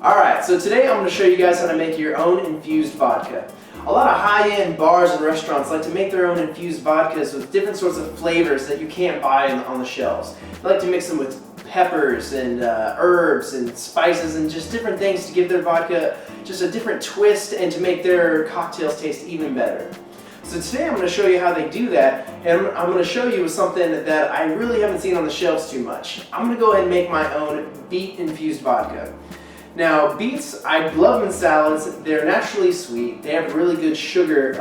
Alright, so today I'm going to show you guys how to make your own infused vodka. A lot of high-end bars and restaurants like to make their own infused vodkas with different sorts of flavors that you can't buy on the shelves. They like to mix them with peppers and herbs and spices and just different things to give their vodka just a different twist and to make their cocktails taste even better. So today I'm going to show you how they do that, and I'm going to show you something that I really haven't seen on the shelves too much. I'm going to go ahead and make my own beet infused vodka. Now, beets, I love them in salads. They're naturally sweet. They have really good sugar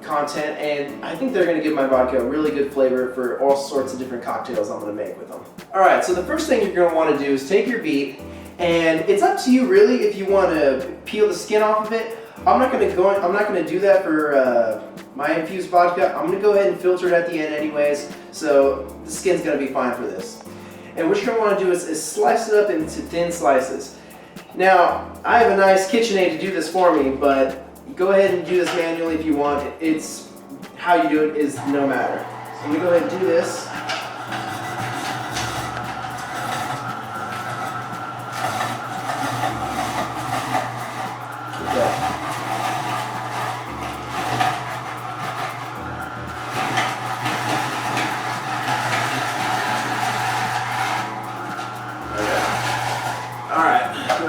content, and I think they're going to give my vodka a really good flavor for all sorts of different cocktails I'm going to make with them. Alright, so the first thing you're going to want to do is take your beet, and it's up to you really if you want to peel the skin off of it. I'm not going to do that for my infused vodka. I'm going to go ahead and filter it at the end anyways, so the skin's going to be fine for this. And what you're going to want to do is slice it up into thin slices. Now, I have a nice KitchenAid to do this for me, but go ahead and do this manually if you want. It's how you do it is no matter. So I'm going to go ahead and do this.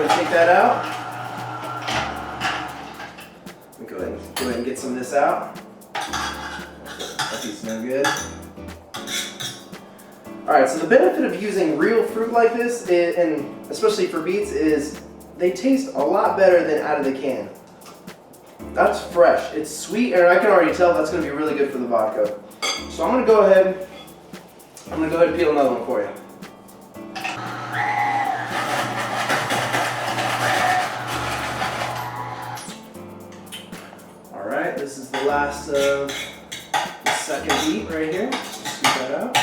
Take that out. Go ahead and get some of this out. That piece no good. Alright, so the benefit of using real fruit like this, and especially for beets, is they taste a lot better than out of the can. That's fresh. It's sweet, and I can already tell that's going to be really good for the vodka. So I'm going to go ahead and peel another one for you. Alright, this is the last of the second beet right here. Scoop that out.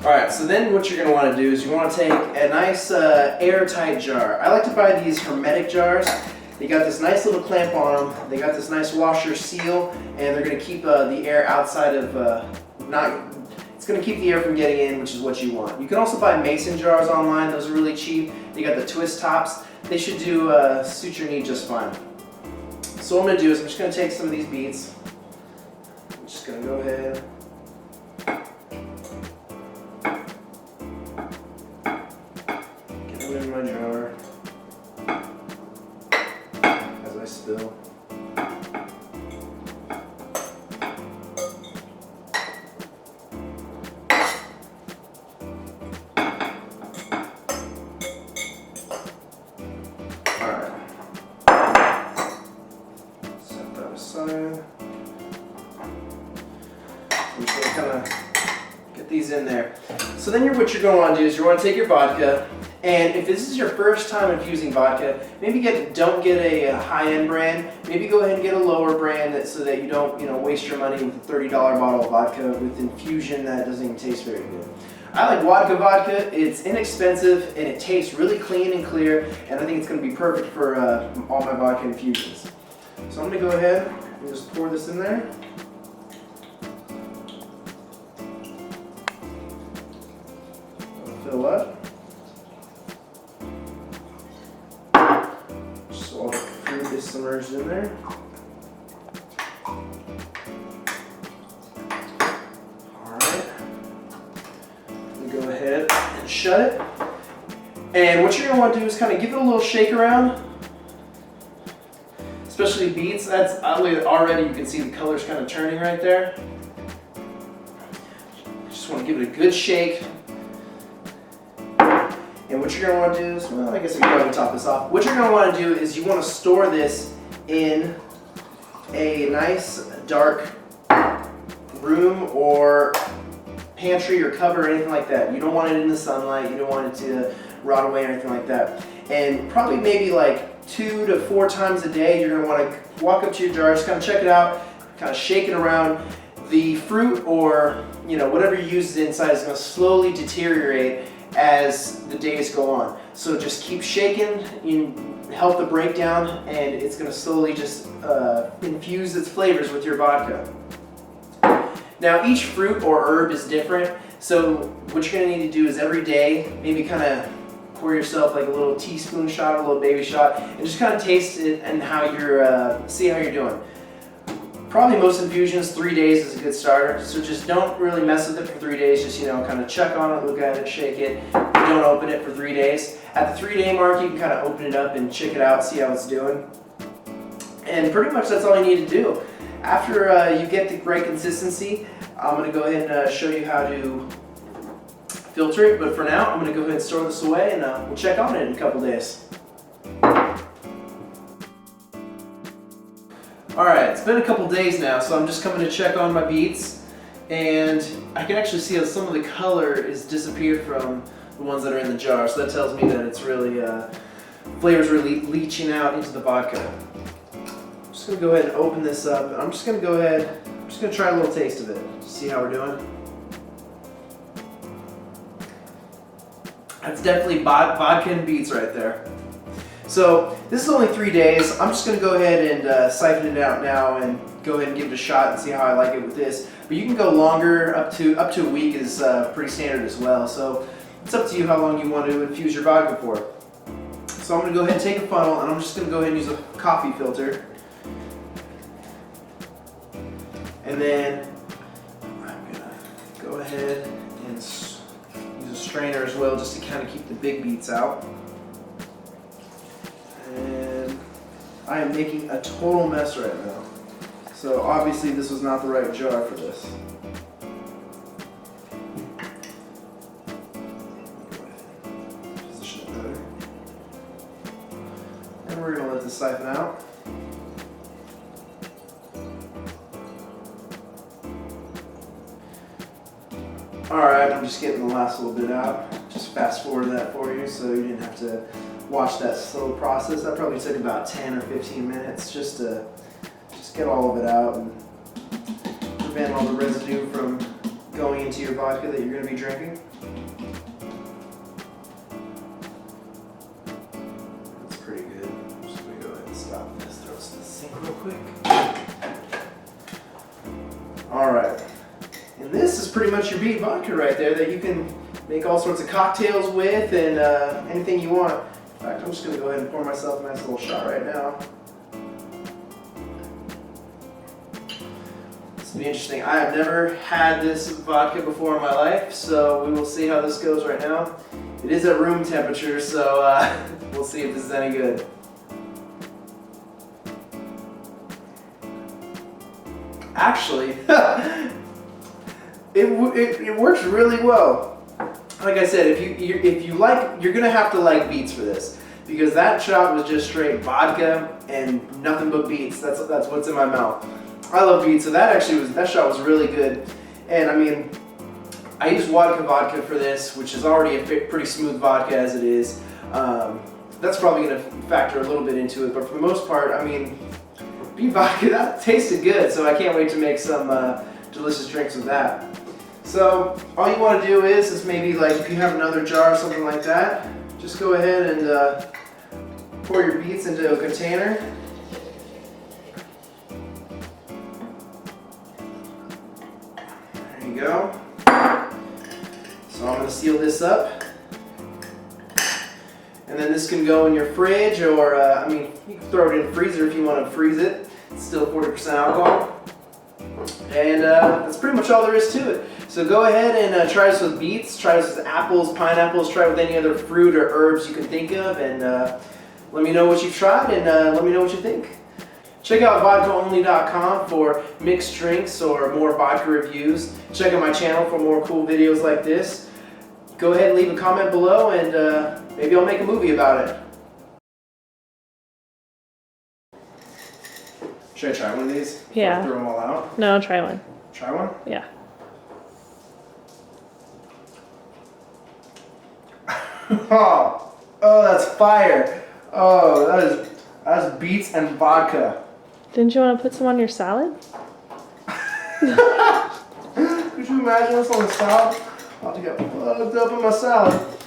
Alright, so then what you're going to want to do is you want to take a nice airtight jar. I like to buy these hermetic jars. They got this nice little clamp on them. They got this nice washer seal, and they're going to keep the air outside of, it's going to keep the air from getting in, which is what you want. You can also buy mason jars online. Those are really cheap. They got the twist tops. They should suit your need just fine. So what I'm going to do is I'm just going to take some of these beets. I'm just going to go ahead. Get them in my jar. As I spill. Alright. Set that aside. I'm just going to kind of get these in there. So then what you're going to want to do is you want to take your vodka, and if this is your first time infusing vodka, maybe don't get a high-end brand. Maybe go ahead and get a lower brand so that you don't waste your money with a $30 bottle of vodka with infusion that doesn't even taste very good. I like vodka. It's inexpensive and it tastes really clean and clear, and I think it's going to be perfect for all my vodka infusions. So I'm going to go ahead and just pour this in there. Fill up. Just all the fruit is submerged in there. Go ahead and shut it. And what you're going to want to do is kind of give it a little shake around. Especially beets. That's already you can see the color's kind of turning right there. Just want to give it a good shake. And what you're going to want to do is, well, I guess I can probably top this off. What you're going to want to do is you want to store this in a nice dark room or pantry or cupboard or anything like that. You don't want it in the sunlight. You don't want it to rot away or anything like that. And probably maybe like 2 to 4 times a day, you're going to want to walk up to your jar, just kind of check it out, kind of shake it around. The fruit or whatever you use inside is going to slowly deteriorate as the days go on. So just keep shaking, help the breakdown, and it's going to slowly just infuse its flavors with your vodka. Now each fruit or herb is different, so what you're going to need to do is every day, maybe kind of pour yourself like a little teaspoon shot, a little baby shot, and just kind of taste it and how you're, see how you're doing. Probably most infusions, 3 days is a good starter, so just don't really mess with it for 3 days, just, kind of check on it, look at it, shake it, don't open it for 3 days. At the 3-day mark, you can kind of open it up and check it out, see how it's doing. And pretty much that's all you need to do. After you get the right consistency, I'm going to go ahead and show you how to filter it, but for now, I'm going to go ahead and store this away, and we'll check on it in a couple days. Alright, it's been a couple days now, so I'm just coming to check on my beets, and I can actually see how some of the color is disappeared from the ones that are in the jar, so that tells me that it's really, flavor's really leaching out into the vodka. I'm just going to go ahead and open this up, and I'm just going to try a little taste of it, see how we're doing. That's definitely vodka and beets right there. So this is only 3 days. I'm just going to go ahead and siphon it out now and go ahead and give it a shot and see how I like it with this. But you can go longer, up to a week is pretty standard as well. So it's up to you how long you want to infuse your vodka for. So I'm going to go ahead and take a funnel, and I'm just going to go ahead and use a coffee filter. And then I'm going to go ahead and use a strainer as well, just to kind of keep the big beets out. And I am making a total mess right now. So obviously this was not the right jar for this. Position it better. And we're going to let this siphon out. Alright, I'm just getting the last little bit out. Just fast forward that for you so you didn't have to watch that slow process. That probably took about 10 or 15 minutes just to get all of it out and prevent all the residue from going into your vodka that you're going to be drinking. That's pretty good. I'm just going to go ahead and stop this. Throw this in the sink real quick. Alright. And this is pretty much your beet vodka right there that you can make all sorts of cocktails with and anything you want. In fact, I'm just going to go ahead and pour myself a nice little shot right now. This will be interesting. I have never had this vodka before in my life, so we will see how this goes right now. It is at room temperature, so we'll see if this is any good. Actually, it works really well. Like I said, if you like, you're gonna have to like beets for this, because that shot was just straight vodka and nothing but beets. That's what's in my mouth. I love beets, so that shot was really good. And I mean, I use vodka for this, which is already a pretty smooth vodka as it is. That's probably gonna factor a little bit into it, but for the most part, I mean, beet vodka, that tasted good, so I can't wait to make some delicious drinks with that. So all you want to do is maybe, like, if you have another jar or something like that, just go ahead and pour your beets into a container. There you go. So I'm going to seal this up. And then this can go in your fridge, or I mean, you can throw it in the freezer if you want to freeze it. It's still 40% alcohol. And that's pretty much all there is to it. So go ahead and try this with beets, try this with apples, pineapples, try it with any other fruit or herbs you can think of, and let me know what you've tried, and let me know what you think. Check out vodkaonly.com for mixed drinks or more vodka reviews. Check out my channel for more cool videos like this. Go ahead and leave a comment below, and maybe I'll make a movie about it. Should I try one of these? Yeah. Throw them all out? No, try one. Try one? Yeah. Oh, that's fire. Oh, that's beets and vodka. Didn't you want to put some on your salad? Could you imagine this on the salad? I'll have to get plugged up in my salad.